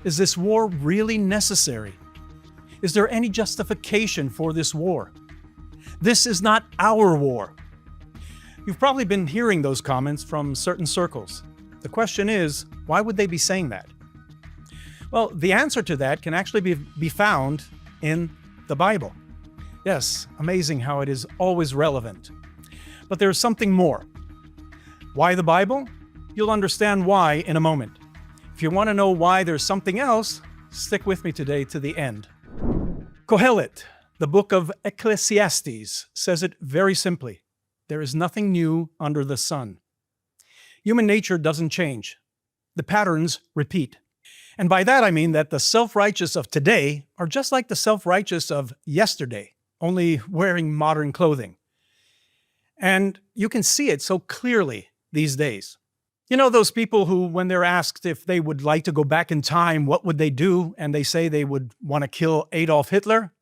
Is this war really necessary? Is there any justification for this war? This is not our war. You've probably been hearing those comments from certain circles. The question is, why would they be saying that? Well, the answer to that can actually be found in the Bible. Yes, amazing how it is always relevant. But there's something more. Why the Bible? You'll understand why in a moment. If you want to know why there's something else, stick with me today to the end. Kohelet, the book of Ecclesiastes, says it very simply. There is nothing new under the sun. Human nature doesn't change. The patterns repeat. And by that I mean that the self-righteous of today are just like the self-righteous of yesterday, only wearing modern clothing. And you can see it so clearly these days. You know those people who, when they're asked if they would like to go back in time, what would they do? And they say they would want to kill Adolf Hitler?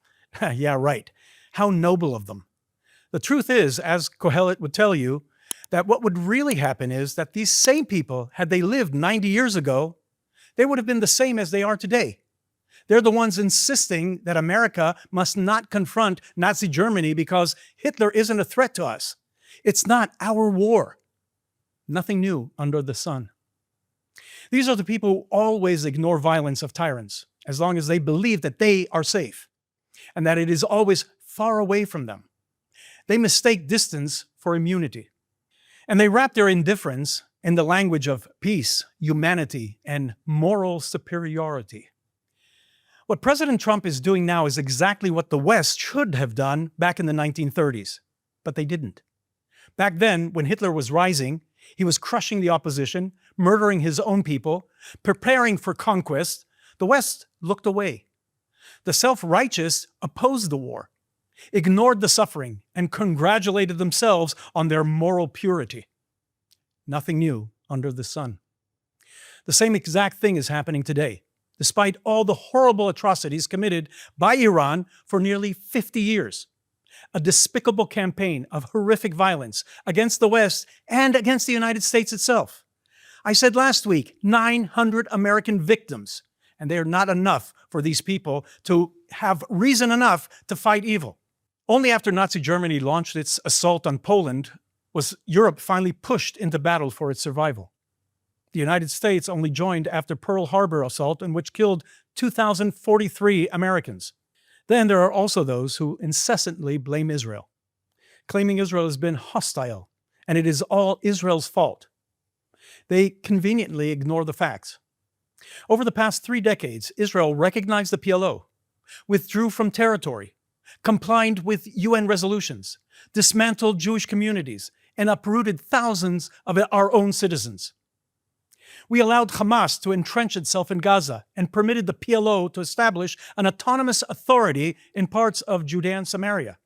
Yeah, right. How noble of them. The truth is, as Kohelet would tell you, that what would really happen is that these same people, had they lived 90 years ago, they would have been the same as they are today. They're the ones insisting that America must not confront Nazi Germany because Hitler isn't a threat to us. It's not our war. Nothing new under the sun. These are the people who always ignore violence of tyrants, as long as they believe that they are safe and that it is always far away from them. They mistake distance for immunity. And they wrap their indifference in the language of peace, humanity, and moral superiority. What President Trump is doing now is exactly what the West should have done back in the 1930s, but they didn't. Back then, when Hitler was rising, he was crushing the opposition, murdering his own people, preparing for conquest. The West looked away. The self-righteous opposed the war, ignored the suffering, and congratulated themselves on their moral purity. Nothing new under the sun. The same exact thing is happening today, despite all the horrible atrocities committed by Iran for nearly 50 years. A despicable campaign of horrific violence against the West and against the United States itself. I said last week, 900 American victims, and they are not enough for these people to have reason enough to fight evil. Only after Nazi Germany launched its assault on Poland was Europe finally pushed into battle for its survival. The United States only joined after Pearl Harbor assault, in which killed 2,043 Americans. Then there are also those who incessantly blame Israel, claiming Israel has been hostile and it is all Israel's fault. They conveniently ignore the facts. Over the past 3 decades, Israel recognized the PLO, withdrew from territory, complied with UN resolutions, dismantled Jewish communities, and uprooted thousands of our own citizens. We allowed Hamas to entrench itself in Gaza and permitted the PLO to establish an autonomous authority in parts of Judea and Samaria.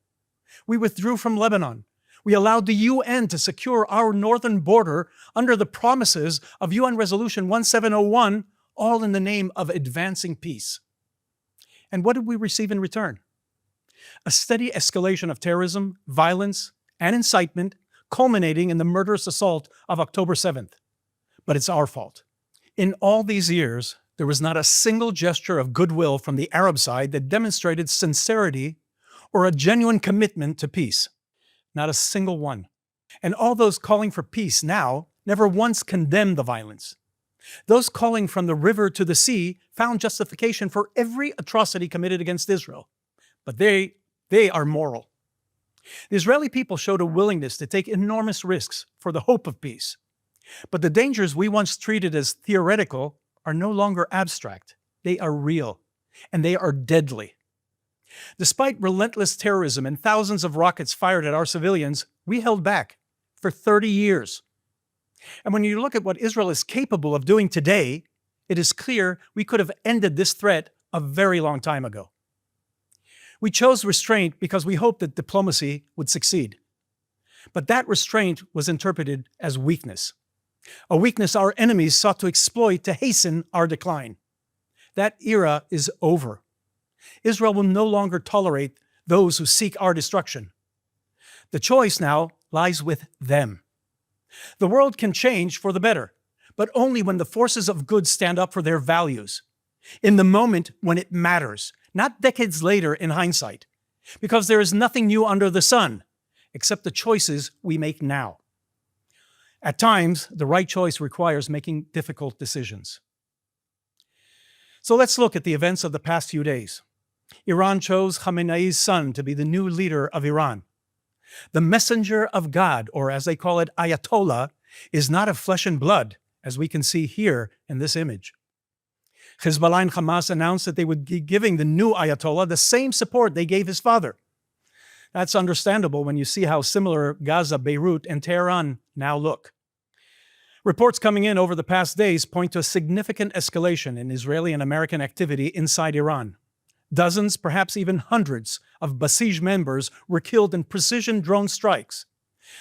We withdrew from Lebanon. We allowed the UN to secure our northern border under the promises of UN Resolution 1701, all in the name of advancing peace. And what did we receive in return? A steady escalation of terrorism, violence, and incitement, culminating in the murderous assault of October 7th. But it's our fault. In all these years, there was not a single gesture of goodwill from the Arab side that demonstrated sincerity or a genuine commitment to peace. Not a single one. And all those calling for peace now never once condemned the violence. Those calling from the river to the sea found justification for every atrocity committed against Israel. But they are moral. The Israeli people showed a willingness to take enormous risks for the hope of peace. But the dangers we once treated as theoretical are no longer abstract. They are real, and they are deadly. Despite relentless terrorism and thousands of rockets fired at our civilians, we held back for 30 years. And when you look at what Israel is capable of doing today, it is clear we could have ended this threat a very long time ago. We chose restraint because we hoped that diplomacy would succeed. But that restraint was interpreted as weakness. A weakness our enemies sought to exploit to hasten our decline. That era is over. Israel will no longer tolerate those who seek our destruction. The choice now lies with them. The world can change for the better, but only when the forces of good stand up for their values. in the moment when it matters, not decades later in hindsight, because there is nothing new under the sun except the choices we make now. At times, the right choice requires making difficult decisions. So let's look at the events of the past few days. Iran chose Khamenei's son to be the new leader of Iran. The messenger of God, or as they call it, Ayatollah, is not of flesh and blood, as we can see here in this image. Hezbollah and Hamas announced that they would be giving the new Ayatollah the same support they gave his father. That's understandable when you see how similar Gaza, Beirut, and Tehran now look. Reports coming in over the past days point to a significant escalation in Israeli and American activity inside Iran. Dozens, perhaps even hundreds, of Basij members were killed in precision drone strikes.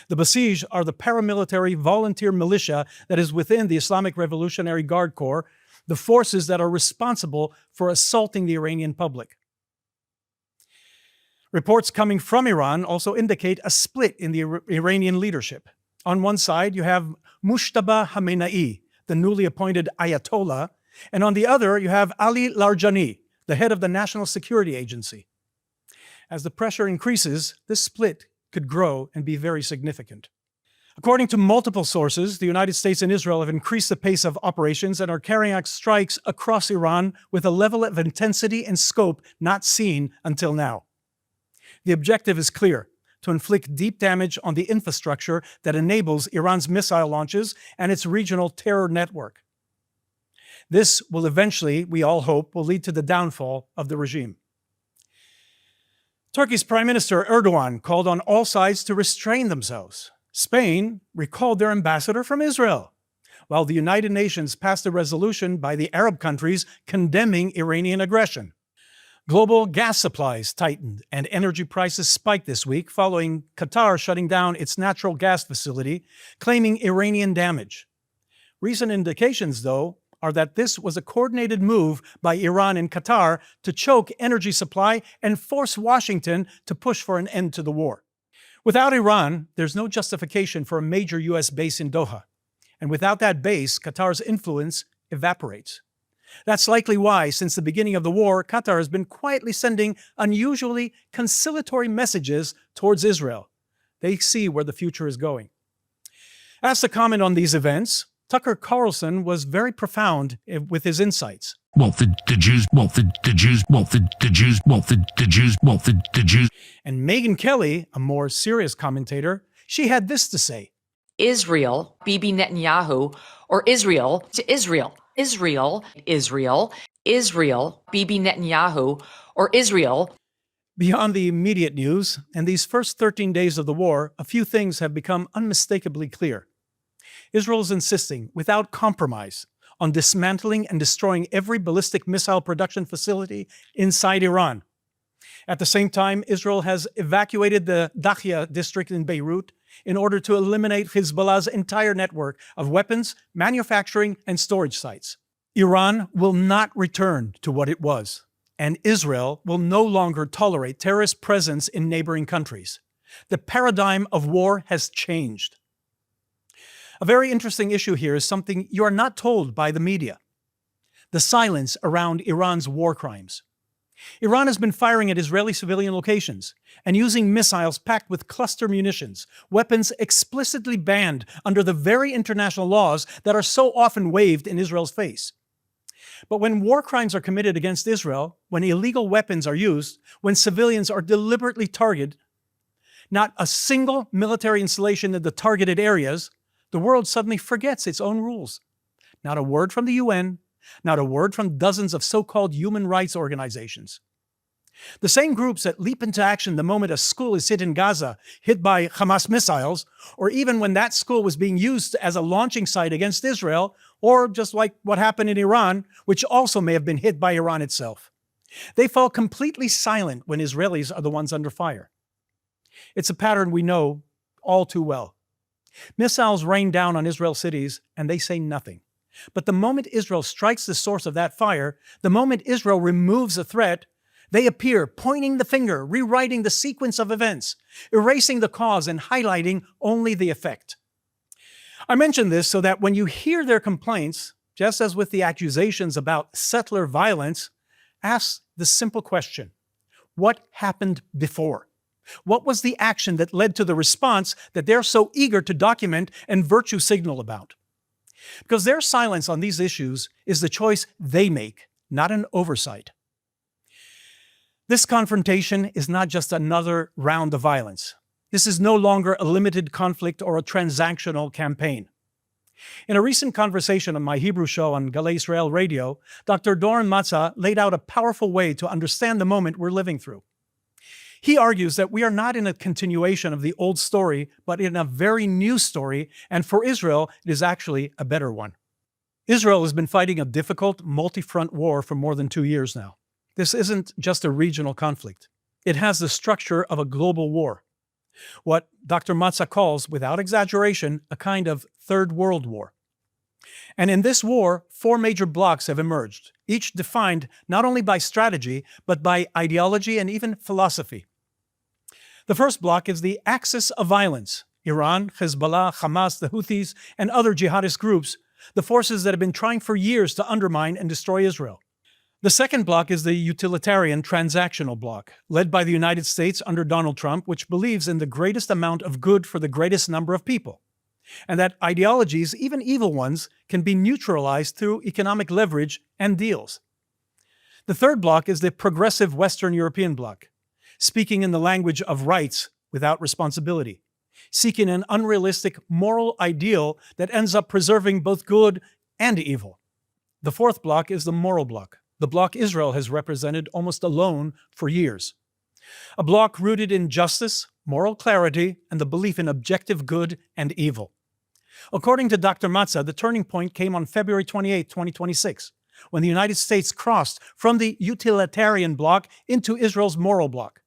The Basij are the paramilitary volunteer militia that is within the Islamic Revolutionary Guard Corps, the forces that are responsible for assaulting the Iranian public. Reports coming from Iran also indicate a split in the Iranian leadership. On one side, you have Mujtaba Khamenei, the newly appointed Ayatollah, and on the other, you have Ali Larijani, the head of the National Security Agency. As the pressure increases, this split could grow and be very significant. According to multiple sources, the United States and Israel have increased the pace of operations and are carrying out strikes across Iran with a level of intensity and scope not seen until now. The objective is clear: to inflict deep damage on the infrastructure that enables Iran's missile launches and its regional terror network. This will eventually, we all hope, will lead to the downfall of the regime. Turkey's Prime Minister Erdogan called on all sides to restrain themselves. Spain recalled their ambassador from Israel, while the United Nations passed a resolution by the Arab countries condemning Iranian aggression. Global gas supplies tightened and energy prices spiked this week following Qatar shutting down its natural gas facility, claiming Iranian damage. Recent indications, though, are that this was a coordinated move by Iran and Qatar to choke energy supply and force Washington to push for an end to the war. Without Iran, there's no justification for a major U.S. base in Doha. And without that base, Qatar's influence evaporates. That's likely why, since the beginning of the war, Qatar has been quietly sending unusually conciliatory messages towards Israel. They see where the future is going. Asked to comment on these events, Tucker Carlson was very profound with his insights. And Megyn Kelly, a more serious commentator, she had this to say. Israel, Bibi Netanyahu, or Israel to Israel. Israel, Bibi Netanyahu, or Israel. Beyond the immediate news, and these first 13 days of the war, a few things have become unmistakably clear. Israel is insisting, without compromise, on dismantling and destroying every ballistic missile production facility inside Iran. At the same time, Israel has evacuated the Dakhia district in Beirut in order to eliminate Hezbollah's entire network of weapons, manufacturing, and storage sites. Iran will not return to what it was, and Israel will no longer tolerate terrorist presence in neighboring countries. The paradigm of war has changed. A very interesting issue here is something you are not told by the media: the silence around Iran's war crimes. Iran has been firing at Israeli civilian locations and using missiles packed with cluster munitions, weapons explicitly banned under the very international laws that are so often waved in Israel's face. But when war crimes are committed against Israel, when illegal weapons are used, when civilians are deliberately targeted, not a single military installation in the targeted areas, the world suddenly forgets its own rules. Not a word from the UN, not a word from dozens of so-called human rights organizations. The same groups that leap into action the moment a school is hit in Gaza, hit by Hamas missiles, or even when that school was being used as a launching site against Israel, or just like what happened in Iran, which also may have been hit by Iran itself. They fall completely silent when Israelis are the ones under fire. It's a pattern we know all too well. Missiles rain down on Israel cities, and they say nothing. But the moment Israel strikes the source of that fire, the moment Israel removes a threat, they appear, pointing the finger, rewriting the sequence of events, erasing the cause and highlighting only the effect. I mention this so that when you hear their complaints, just as with the accusations about settler violence, asks the simple question: what happened before? What was the action that led to the response that they're so eager to document and virtue signal about? Because their silence on these issues is the choice they make, not an oversight. This confrontation is not just another round of violence. This is no longer a limited conflict or a transactional campaign. In a recent conversation on my Hebrew show on Galei Israel Radio, Dr. Doron Matzah laid out a powerful way to understand the moment we're living through. He argues that we are not in a continuation of the old story, but in a very new story, and for Israel, it is actually a better one. Israel has been fighting a difficult, multi-front war for more than 2 years now. This isn't just a regional conflict. It has the structure of a global war. What Dr. Matzah calls, without exaggeration, a kind of Third World War. And in this war, 4 major blocs have emerged, each defined not only by strategy, but by ideology and even philosophy. The first bloc is the axis of violence: Iran, Hezbollah, Hamas, the Houthis, and other jihadist groups, the forces that have been trying for years to undermine and destroy Israel. The second bloc is the utilitarian transactional bloc, led by the United States under Donald Trump, which believes in the greatest amount of good for the greatest number of people, and that ideologies, even evil ones, can be neutralized through economic leverage and deals. The third bloc is the progressive Western European bloc, speaking in the language of rights without responsibility, seeking an unrealistic moral ideal that ends up preserving both good and evil. The fourth bloc is the moral bloc, the bloc Israel has represented almost alone for years. A bloc rooted in justice, moral clarity, and the belief in objective good and evil. According to Dr. Matzah, the turning point came on February 28, 2026, when the United States crossed from the utilitarian bloc into Israel's moral bloc.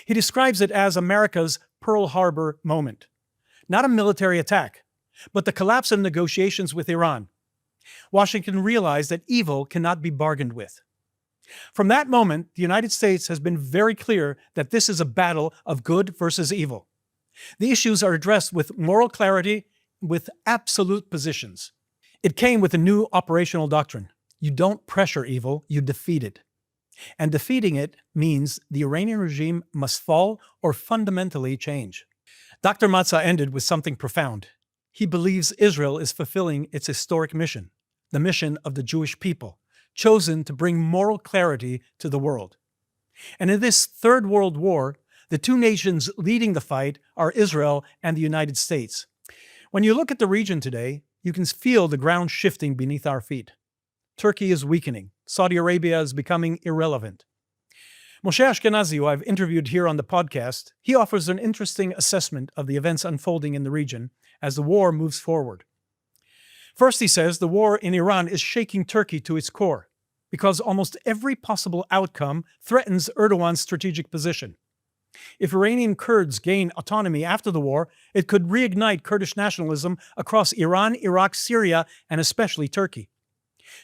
He describes it as America's Pearl Harbor moment. Not a military attack, but the collapse of negotiations with Iran. Washington realized that evil cannot be bargained with. From that moment, the United States has been very clear that this is a battle of good versus evil. The issues are addressed with moral clarity, with absolute positions. It came with a new operational doctrine. You don't pressure evil, you defeat it. And defeating it means the Iranian regime must fall or fundamentally change. Dr. Matzah ended with something profound. He believes Israel is fulfilling its historic mission, the mission of the Jewish people, chosen to bring moral clarity to the world. And in this Third World War, the 2 nations leading the fight are Israel and the United States. When you look at the region today, you can feel the ground shifting beneath our feet. Turkey is weakening. Saudi Arabia is becoming irrelevant. Moshe Ashkenazi, who I've interviewed here on the podcast, he offers an interesting assessment of the events unfolding in the region as the war moves forward. First, he says the war in Iran is shaking Turkey to its core because almost every possible outcome threatens Erdogan's strategic position. If Iranian Kurds gain autonomy after the war, it could reignite Kurdish nationalism across Iran, Iraq, Syria, and especially Turkey.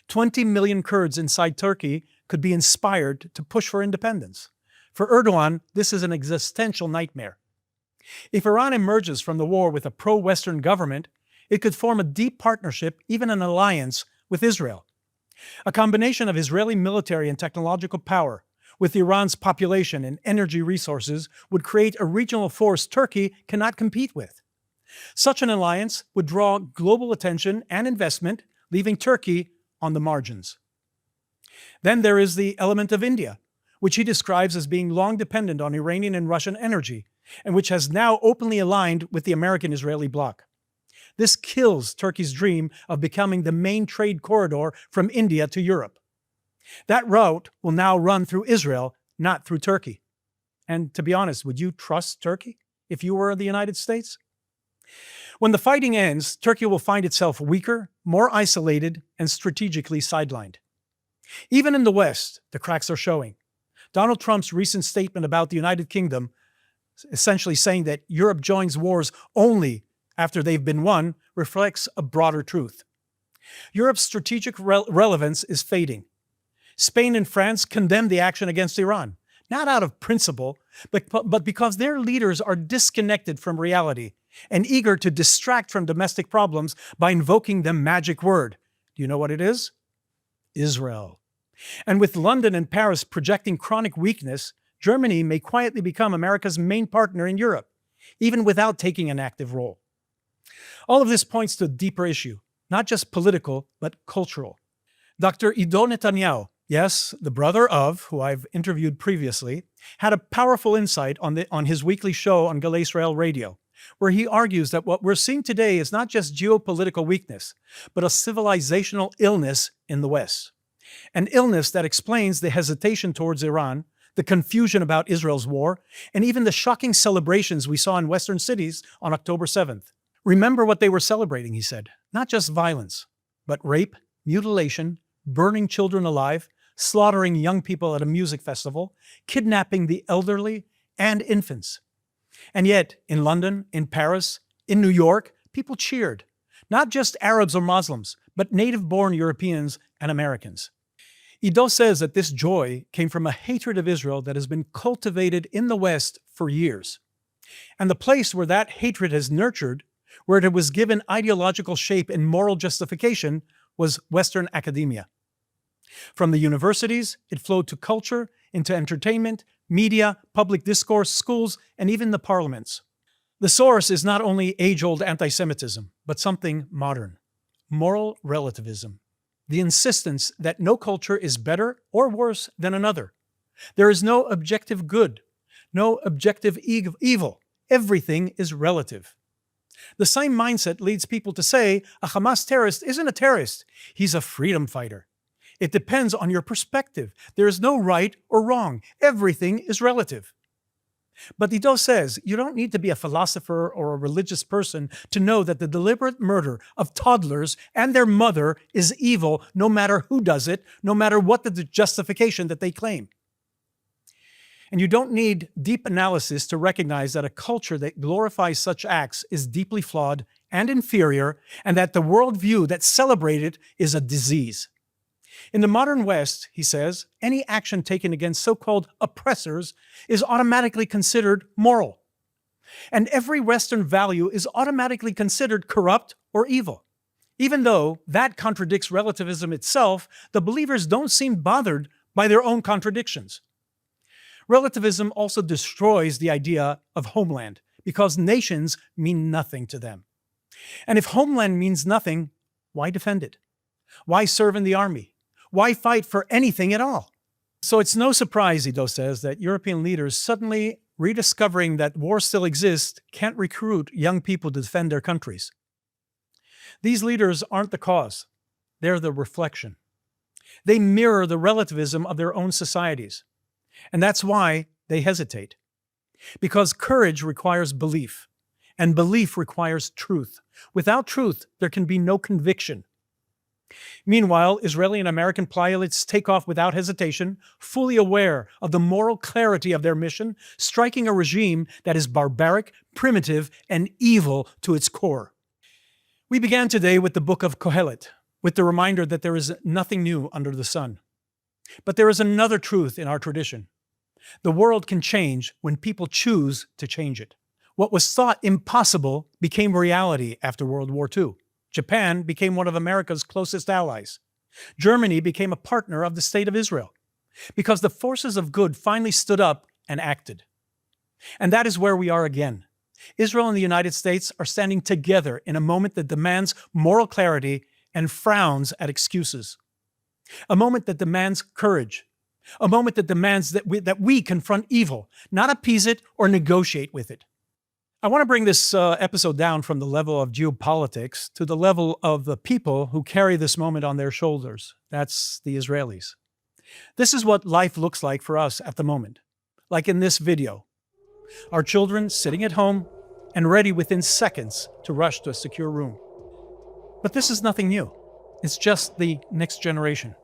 20 million Kurds inside Turkey could be inspired to push for independence. For Erdogan, this is an existential nightmare. If Iran emerges from the war with a pro-Western government, it could form a deep partnership, even an alliance, with Israel. A combination of Israeli military and technological power with Iran's population and energy resources would create a regional force Turkey cannot compete with. Such an alliance would draw global attention and investment, leaving Turkey on the margins. Then there is the element of India, which he describes as being long dependent on Iranian and Russian energy, and which has now openly aligned with the American-Israeli bloc. This kills Turkey's dream of becoming the main trade corridor from India to Europe. That route will now run through Israel, not through Turkey. And to be honest, would you trust Turkey if you were the United States? When the fighting ends, Turkey will find itself weaker, more isolated, and strategically sidelined. Even in the West, the cracks are showing. Donald Trump's recent statement about the United Kingdom, essentially saying that Europe joins wars only after they've been won, reflects a broader truth. Europe's strategic relevance is fading. Spain and France condemned the action against Iran, not out of principle, but because their leaders are disconnected from reality and eager to distract from domestic problems by invoking the magic word, Do you know what it is? Israel. And with London and Paris projecting chronic weakness, Germany may quietly become America's main partner in Europe, even without taking an active role. All of this points to a deeper issue, not just political, but cultural. Dr. Ido Netanyahu, yes, the brother of, who I've interviewed previously, had a powerful insight on his weekly show on Galei Israel Radio, where he argues that what we're seeing today is not just geopolitical weakness, but a civilizational illness in the West. An illness that explains the hesitation towards Iran, the confusion about Israel's war, and even the shocking celebrations we saw in Western cities on October 7th. Remember what they were celebrating, he said. Not just violence, but rape, mutilation, burning children alive, slaughtering young people at a music festival, kidnapping the elderly and infants. And yet, in London, in Paris, in New York, people cheered. Not just Arabs or Muslims, but native-born Europeans and Americans. Ido says that this joy came from a hatred of Israel that has been cultivated in the West for years. And the place where that hatred has nurtured, where it was given ideological shape and moral justification, was Western academia. From the universities, it flowed to culture, into entertainment, media, public discourse, schools, and even the parliaments. The source is not only age-old anti-Semitism, but something modern. Moral relativism. The insistence that no culture is better or worse than another. There is no objective good, no objective evil. Everything is relative. The same mindset leads people to say a Hamas terrorist isn't a terrorist, he's a freedom fighter. It depends on your perspective. There is no right or wrong. Everything is relative. But Ido says you don't need to be a philosopher or a religious person to know that the deliberate murder of toddlers and their mother is evil, no matter who does it, no matter what the justification that they claim. And you don't need deep analysis to recognize that a culture that glorifies such acts is deeply flawed and inferior, and that the worldview that celebrates it is a disease. In the modern West, he says, any action taken against so-called oppressors is automatically considered moral. And every Western value is automatically considered corrupt or evil. Even though that contradicts relativism itself, the believers don't seem bothered by their own contradictions. Relativism also destroys the idea of homeland, because nations mean nothing to them. And if homeland means nothing, why defend it? Why serve in the army? Why fight for anything at all? So it's no surprise, Ido says, that European leaders suddenly rediscovering that war still exists can't recruit young people to defend their countries. These leaders aren't the cause. They're the reflection. They mirror the relativism of their own societies. And that's why they hesitate. Because courage requires belief, and belief requires truth. Without truth, there can be no conviction. Meanwhile, Israeli and American pilots take off without hesitation, fully aware of the moral clarity of their mission, striking a regime that is barbaric, primitive, and evil to its core. We began today with the book of Kohelet, with the reminder that there is nothing new under the sun. But there is another truth in our tradition. The world can change when people choose to change it. What was thought impossible became reality after World War II. Japan became one of America's closest allies. Germany became a partner of the State of Israel, because the forces of good finally stood up and acted. And that is where we are again. Israel and the United States are standing together in a moment that demands moral clarity and frowns at excuses. A moment that demands courage. A moment that demands that we confront evil, not appease it or negotiate with it. I want to bring this episode down from the level of geopolitics to the level of the people who carry this moment on their shoulders. That's the Israelis. This is what life looks like for us at the moment. Like in this video. Our children sitting at home and ready within seconds to rush to a secure room. But this is nothing new. It's just the next generation.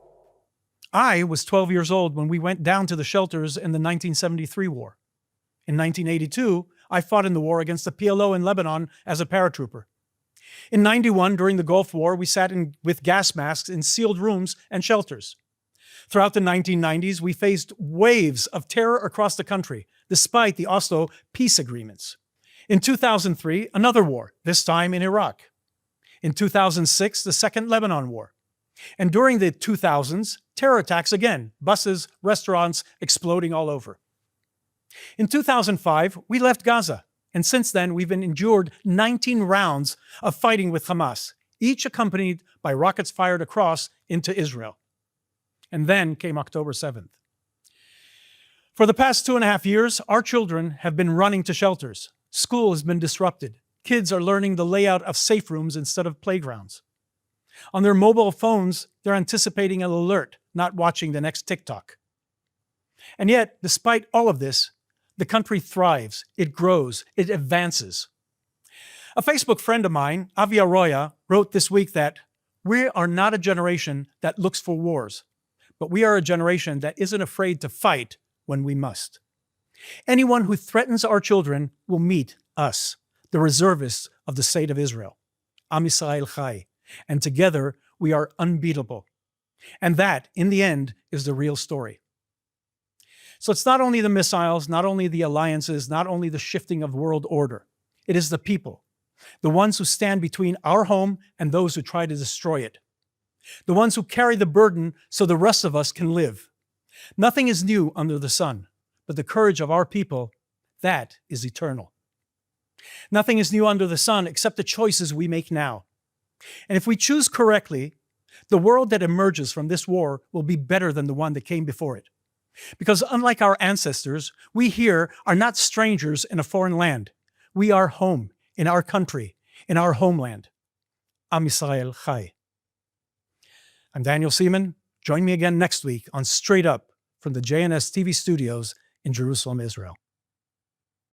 I was 12 years old when we went down to the shelters in the 1973 war. In 1982, I fought in the war against the PLO in Lebanon as a paratrooper. In 91, during the Gulf War, we sat with gas masks in sealed rooms and shelters. Throughout the 1990s, we faced waves of terror across the country, despite the Oslo peace agreements. In 2003, another war, this time in Iraq. In 2006, the Second Lebanon War. And during the 2000s, terror attacks again, buses, restaurants exploding all over. In 2005, we left Gaza, and since then we've endured 19 rounds of fighting with Hamas, each accompanied by rockets fired across into Israel. And then came October 7th. For the past 2.5 years, our children have been running to shelters. School has been disrupted. Kids are learning the layout of safe rooms instead of playgrounds. On their mobile phones, they're anticipating an alert, not watching the next TikTok. And yet, despite all of this, the country thrives, it grows, it advances. A Facebook friend of mine, Avi Arroyo, wrote this week that we are not a generation that looks for wars, but we are a generation that isn't afraid to fight when we must. Anyone who threatens our children will meet us, the reservists of the state of Israel. Am Yisrael Chai. And together we are unbeatable. And that, in the end, is the real story. So it's not only the missiles, not only the alliances, not only the shifting of world order. It is the people, the ones who stand between our home and those who try to destroy it. The ones who carry the burden so the rest of us can live. Nothing is new under the sun, but the courage of our people, that is eternal. Nothing is new under the sun except the choices we make now. And if we choose correctly, the world that emerges from this war will be better than the one that came before it. Because unlike our ancestors, we here are not strangers in a foreign land. We are home, in our country, in our homeland. Am Yisrael Chai. I'm Daniel Seaman. Join me again next week on Straight Up from the JNS TV studios in Jerusalem, Israel.